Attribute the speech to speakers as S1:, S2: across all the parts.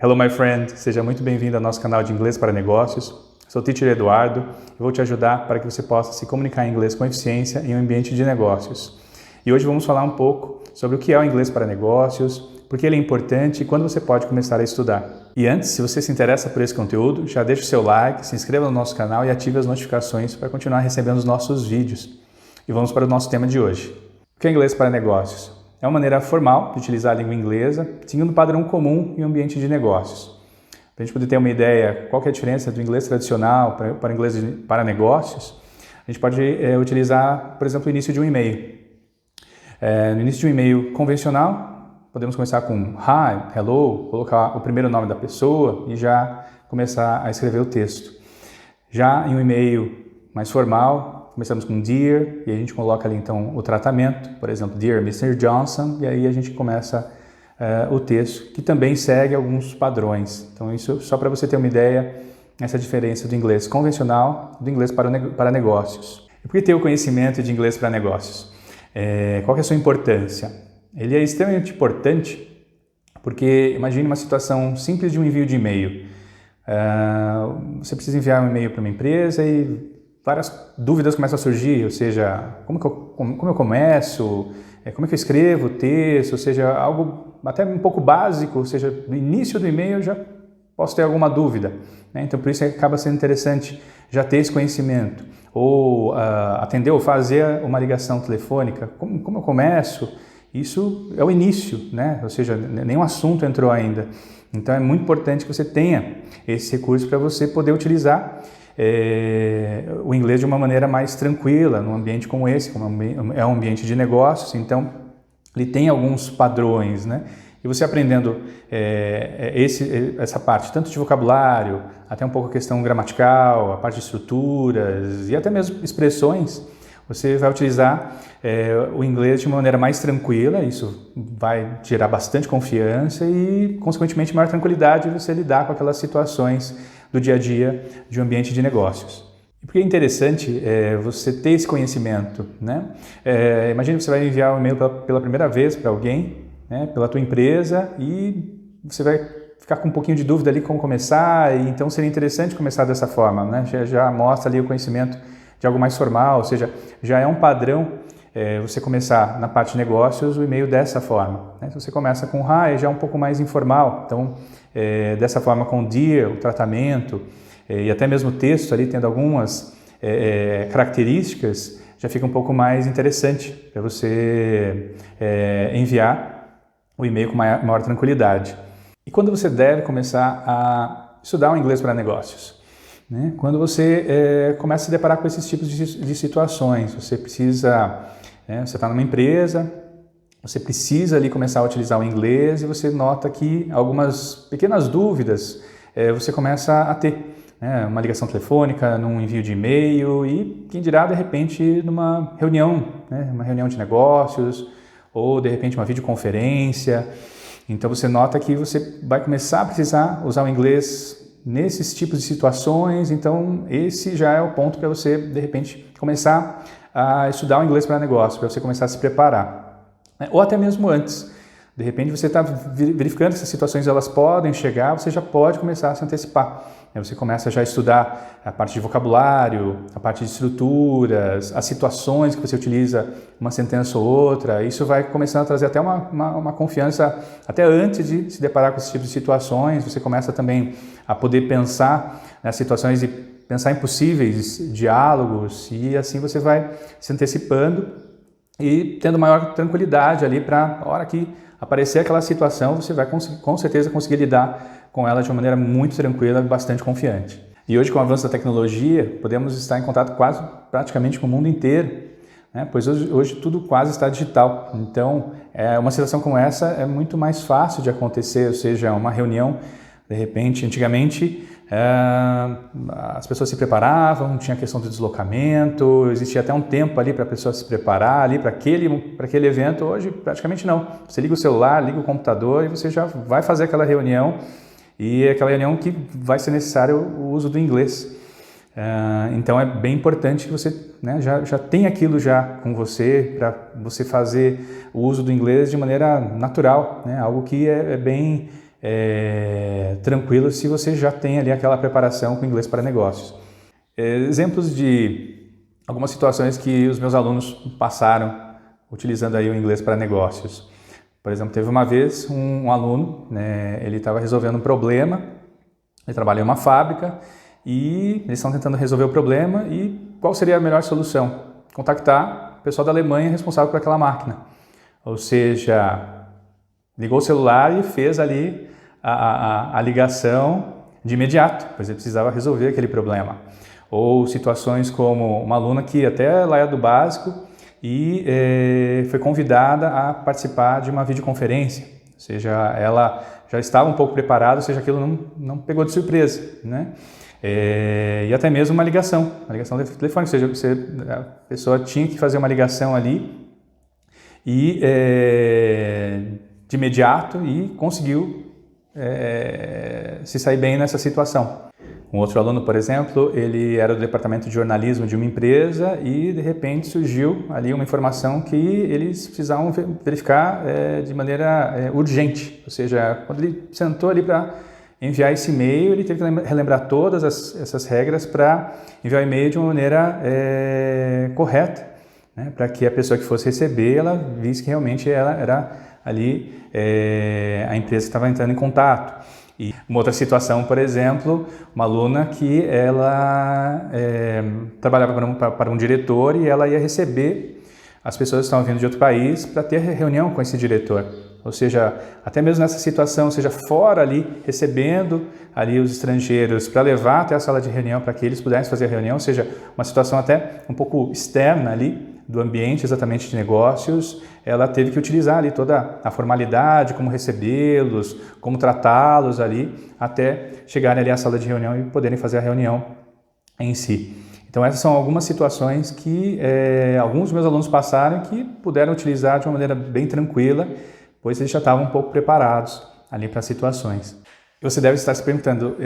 S1: Hello, my friend! Seja muito bem-vindo ao nosso canal de Inglês para Negócios. Sou o Teacher Eduardo e vou te ajudar para que você possa se comunicar em inglês com eficiência em um ambiente de negócios. E hoje vamos falar um pouco sobre o que é o inglês para negócios, por que ele é importante e quando você pode começar a estudar. E antes, se você se interessa por esse conteúdo, já deixa o seu like, se inscreva no nosso canal e ative as notificações para continuar recebendo os nossos vídeos. E vamos para o nosso tema de hoje. O que é inglês para negócios? É uma maneira formal de utilizar a língua inglesa, seguindo um padrão comum em um ambiente de negócios. Para a gente poder ter uma ideia qual que é a diferença do inglês tradicional para o inglês para negócios, a gente pode utilizar, por exemplo, o início de um e-mail. No início de um e-mail convencional, podemos começar com hi, hello, colocar o primeiro nome da pessoa e já começar a escrever o texto. Já em um e-mail mais formal, começamos com Dear, e a gente coloca ali então o tratamento, por exemplo, Dear Mr. Johnson, e aí a gente começa o texto, que também segue alguns padrões. Então isso só para você ter uma ideia, essa diferença do inglês convencional do inglês para negócios. E por que ter o conhecimento de inglês para negócios? Qual que é a sua importância? Ele é extremamente importante porque imagine uma situação simples de um envio de e-mail. Você precisa enviar um e-mail para uma empresa e várias dúvidas começam a surgir, ou seja, como eu começo, como é que eu escrevo o texto, ou seja, algo até um pouco básico, ou seja, no início do e-mail eu já posso ter alguma dúvida, né? Então por isso acaba sendo interessante já ter esse conhecimento, ou atender ou fazer uma ligação telefônica, como eu começo, isso é o início, né? Ou seja, nenhum assunto entrou ainda, então é muito importante que você tenha esse recurso para você poder utilizar o inglês de uma maneira mais tranquila, num ambiente como esse, como é um ambiente de negócios, então ele tem alguns padrões, né? E você aprendendo essa parte, tanto de vocabulário, até um pouco a questão gramatical, a parte de estruturas e até mesmo expressões, você vai utilizar o inglês de uma maneira mais tranquila, isso vai gerar bastante confiança e, consequentemente, maior tranquilidade de você lidar com aquelas situações do dia a dia de um ambiente de negócios. E por que é interessante você ter esse conhecimento, né? Imagina que você vai enviar um e-mail pela primeira vez para alguém, né, pela tua empresa, e você vai ficar com um pouquinho de dúvida ali como começar, e então seria interessante começar dessa forma, né? Já mostra ali o conhecimento de algo mais formal, ou seja, já é um padrão você começar na parte de negócios o e-mail dessa forma, né? Se você começa com hi, já é um pouco mais informal, então dessa forma com dear, o tratamento e até mesmo o texto ali tendo algumas características, já fica um pouco mais interessante para você enviar o e-mail com maior tranquilidade. E quando você deve começar a estudar o inglês para negócios? Né? Quando você começa a se deparar com esses tipos de situações, você precisa, você está numa empresa, você precisa ali começar a utilizar o inglês e você nota que algumas pequenas dúvidas você começa a ter, né? Uma ligação telefônica, num envio de e-mail e quem dirá de repente numa reunião, né? Uma reunião de negócios ou de repente uma videoconferência. Então você nota que você vai começar a precisar usar o inglês nesses tipos de situações, então esse já é o ponto para você, de repente, começar a estudar o inglês para negócio, para você começar a se preparar. Ou até mesmo antes. De repente você está verificando que essas situações elas podem chegar, você já pode começar a se antecipar. Você começa já a estudar a parte de vocabulário, a parte de estruturas, as situações que você utiliza uma sentença ou outra. Isso vai começando a trazer até uma confiança, até antes de se deparar com esse tipo de situações. Você começa também a poder pensar nas situações e pensar em possíveis diálogos e assim você vai se antecipando e tendo maior tranquilidade ali para a hora que aparecer aquela situação, você vai com certeza conseguir lidar com ela de uma maneira muito tranquila e bastante confiante. E hoje, com o avanço da tecnologia, podemos estar em contato praticamente com o mundo inteiro, né? Pois hoje tudo quase está digital. Então, uma situação como essa é muito mais fácil de acontecer, ou seja, uma reunião, de repente, antigamente, as pessoas se preparavam, tinha a questão do deslocamento, existia até um tempo ali para a pessoa se preparar ali para aquele evento. Hoje praticamente não, você liga o celular, liga o computador e você já vai fazer aquela reunião, e é aquela reunião que vai ser necessário o uso do inglês. Então é bem importante que você, né, já tenha aquilo já com você, para você fazer o uso do inglês de maneira natural, né? Algo que é bem tranquilo se você já tem ali aquela preparação com inglês para negócios. Exemplos de algumas situações que os meus alunos passaram utilizando aí o inglês para negócios. Por exemplo, teve uma vez um aluno, né, ele estava resolvendo um problema, ele trabalha em uma fábrica e eles estão tentando resolver o problema e qual seria a melhor solução? Contactar o pessoal da Alemanha responsável por aquela máquina. Ou seja, ligou o celular e fez ali a ligação de imediato, pois ele precisava resolver aquele problema. Ou situações como uma aluna que até lá é do básico e foi convidada a participar de uma videoconferência. Ou seja, ela já estava um pouco preparada, ou seja, aquilo não pegou de surpresa, né? E até mesmo uma ligação telefônica, ou seja, a pessoa tinha que fazer uma ligação ali e de imediato e conseguiu se sair bem nessa situação. Um outro aluno, por exemplo, ele era do departamento de jornalismo de uma empresa e de repente surgiu ali uma informação que eles precisavam verificar de maneira urgente, ou seja, quando ele sentou ali para enviar esse e-mail, ele teve que relembrar todas essas regras para enviar o e-mail de uma maneira correta, né, para que a pessoa que fosse receber, ela visse que realmente ela era ali a empresa que estava entrando em contato. E uma outra situação, por exemplo, uma aluna que ela trabalhava para um diretor e ela ia receber as pessoas que estavam vindo de outro país para ter reunião com esse diretor. Ou seja, até mesmo nessa situação, ou seja, fora ali, recebendo ali os estrangeiros para levar até a sala de reunião para que eles pudessem fazer a reunião, ou seja, uma situação até um pouco externa ali do ambiente exatamente de negócios, ela teve que utilizar ali toda a formalidade, como recebê-los, como tratá-los ali, até chegarem ali à sala de reunião e poderem fazer a reunião em si. Então essas são algumas situações que alguns dos meus alunos passaram que puderam utilizar de uma maneira bem tranquila, pois eles já estavam um pouco preparados ali para as situações. E você deve estar se perguntando,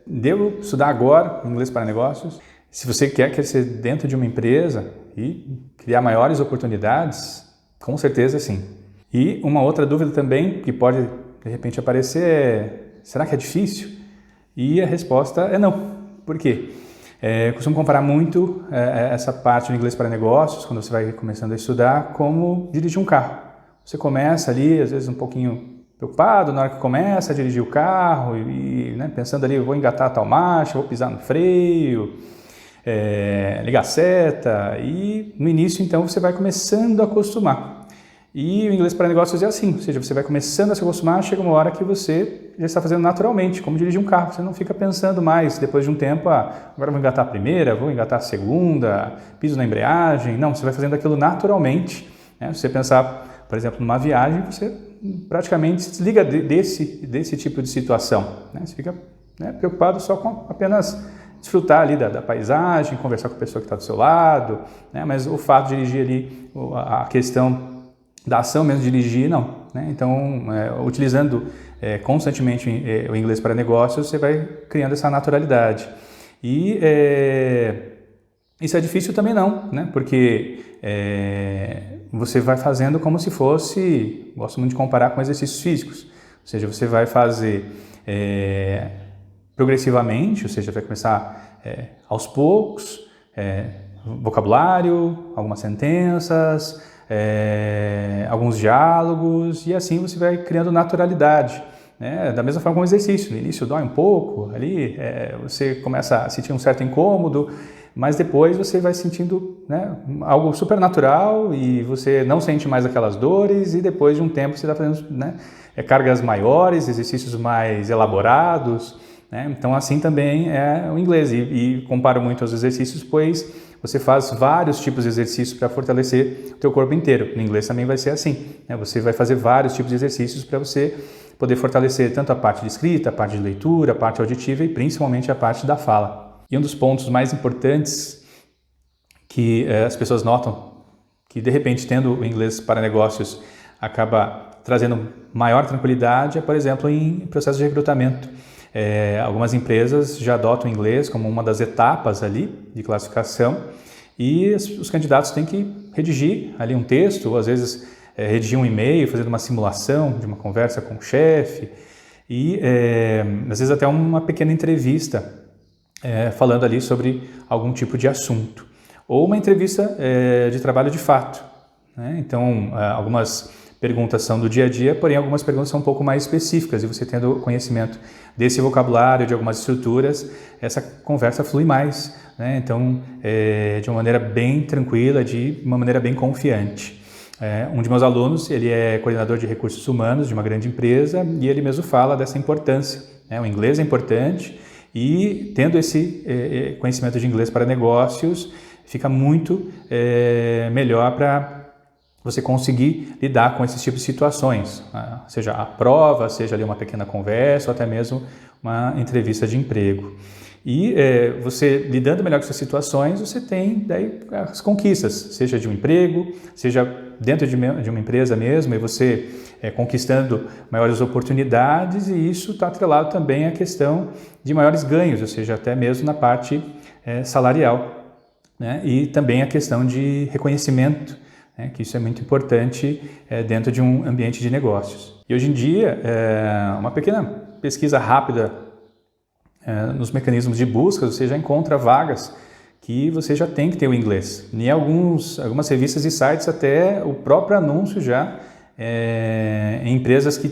S1: devo estudar agora inglês para negócios? Se você quer crescer dentro de uma empresa e criar maiores oportunidades, com certeza sim. E uma outra dúvida também que pode de repente aparecer é, será que é difícil? E a resposta é não. Por quê? Eu costumo comparar muito essa parte do inglês para negócios, quando você vai começando a estudar, como dirigir um carro. Você começa ali, às vezes um pouquinho preocupado na hora que começa a dirigir o carro e né, pensando ali, eu vou engatar tal marcha, vou pisar no freio, ligar a seta e no início então você vai começando a acostumar. E o inglês para negócios é assim, ou seja, você vai começando a se acostumar, chega uma hora que você já está fazendo naturalmente, como dirigir um carro, você não fica pensando mais, depois de um tempo, agora vou engatar a primeira, vou engatar a segunda, piso na embreagem, não, você vai fazendo aquilo naturalmente, né? Se você pensar, por exemplo, numa viagem, você praticamente se desliga desse tipo de situação, né? Você fica preocupado só com apenas desfrutar ali da paisagem, conversar com a pessoa que está do seu lado, né? Mas o fato de dirigir ali, a questão da ação mesmo de dirigir, não, né? Então, utilizando constantemente o inglês para negócios, você vai criando essa naturalidade. E isso é difícil também não, né? Porque você vai fazendo como se fosse, gosto muito de comparar com exercícios físicos, ou seja, você vai fazer progressivamente, ou seja, vai começar aos poucos, vocabulário, algumas sentenças, alguns diálogos e assim você vai criando naturalidade, né? Da mesma forma como o exercício, no início dói um pouco, ali você começa a sentir um certo incômodo, mas depois você vai sentindo, né, algo super natural e você não sente mais aquelas dores e depois de um tempo você está fazendo, né, cargas maiores, exercícios mais elaborados, né? Então assim também é o inglês e comparo muito aos exercícios, pois você faz vários tipos de exercícios para fortalecer o teu corpo inteiro. No inglês também vai ser assim, né? Você vai fazer vários tipos de exercícios para você poder fortalecer tanto a parte de escrita, a parte de leitura, a parte auditiva e principalmente a parte da fala. E um dos pontos mais importantes que as pessoas notam, que de repente tendo o inglês para negócios acaba trazendo maior tranquilidade, é, por exemplo, em processo de recrutamento. Algumas empresas já adotam o inglês como uma das etapas ali de classificação e os candidatos têm que redigir ali um texto, ou às vezes redigir um e-mail, fazendo uma simulação de uma conversa com o chefe, e às vezes até uma pequena entrevista falando ali sobre algum tipo de assunto, ou uma entrevista de trabalho de fato, né? Então, algumas perguntas são do dia a dia, porém algumas perguntas são um pouco mais específicas, e você tendo conhecimento desse vocabulário, de algumas estruturas, essa conversa flui mais, né? Então, de uma maneira bem tranquila, de uma maneira bem confiante. Um de meus alunos, ele é coordenador de recursos humanos de uma grande empresa, e ele mesmo fala dessa importância, né? O inglês é importante, e tendo esse conhecimento de inglês para negócios, fica muito melhor para você conseguir lidar com esses tipos de situações, seja a prova, seja ali uma pequena conversa, ou até mesmo uma entrevista de emprego. E você lidando melhor com essas situações, você tem daí as conquistas, seja de um emprego, seja dentro de uma empresa mesmo, e você conquistando maiores oportunidades, e isso está atrelado também à questão de maiores ganhos, ou seja, até mesmo na parte salarial, né? E também a questão de reconhecimento, né? Que isso é muito importante dentro de um ambiente de negócios. E hoje em dia, uma pequena pesquisa rápida nos mecanismos de busca, você já encontra vagas que você já tem que ter o inglês. Em algumas revistas e sites, até o próprio anúncio já em empresas que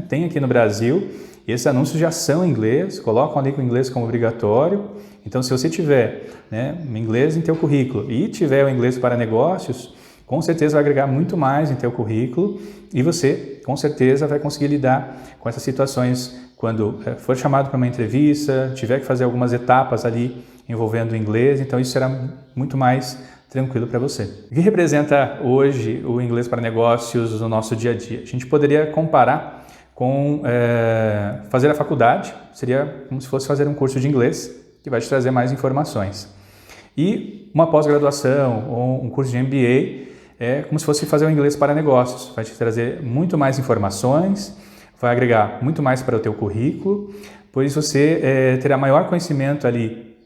S1: tem aqui no Brasil, esses anúncios já são em inglês, colocam ali com o inglês como obrigatório. Então, se você tiver inglês em teu currículo e tiver o inglês para negócios, com certeza vai agregar muito mais em teu currículo, e você, com certeza, vai conseguir lidar com essas situações quando for chamado para uma entrevista, tiver que fazer algumas etapas ali envolvendo o inglês, então isso será muito mais tranquilo para você. O que representa hoje o inglês para negócios no nosso dia a dia? A gente poderia comparar com fazer a faculdade, seria como se fosse fazer um curso de inglês, que vai te trazer mais informações. E uma pós-graduação ou um curso de MBA é como se fosse fazer o inglês para negócios, vai te trazer muito mais informações, vai agregar muito mais para o teu currículo, pois você terá maior conhecimento ali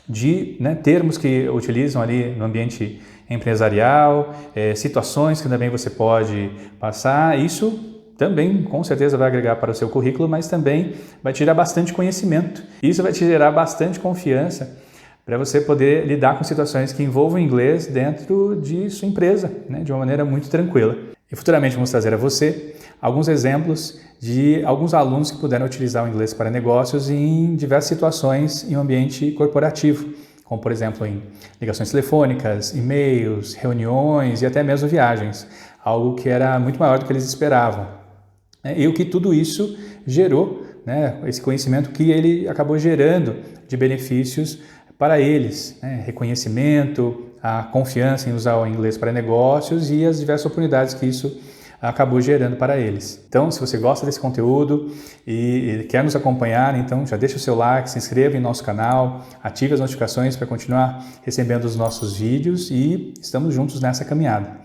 S1: de termos que utilizam ali no ambiente empresarial, situações que também você pode passar. Isso também com certeza vai agregar para o seu currículo, mas também vai te dar bastante conhecimento. Isso vai te gerar bastante confiança para você poder lidar com situações que envolvam inglês dentro de sua empresa, de uma maneira muito tranquila. E futuramente vamos trazer a você alguns exemplos de alguns alunos que puderam utilizar o inglês para negócios em diversas situações em um ambiente corporativo, como por exemplo em ligações telefônicas, e-mails, reuniões e até mesmo viagens, algo que era muito maior do que eles esperavam. E o que tudo isso gerou, esse conhecimento que ele acabou gerando de benefícios para eles, reconhecimento, a confiança em usar o inglês para negócios e as diversas oportunidades que isso acabou gerando para eles. Então, se você gosta desse conteúdo e quer nos acompanhar, então já deixa o seu like, se inscreva em nosso canal, ative as notificações para continuar recebendo os nossos vídeos, e estamos juntos nessa caminhada.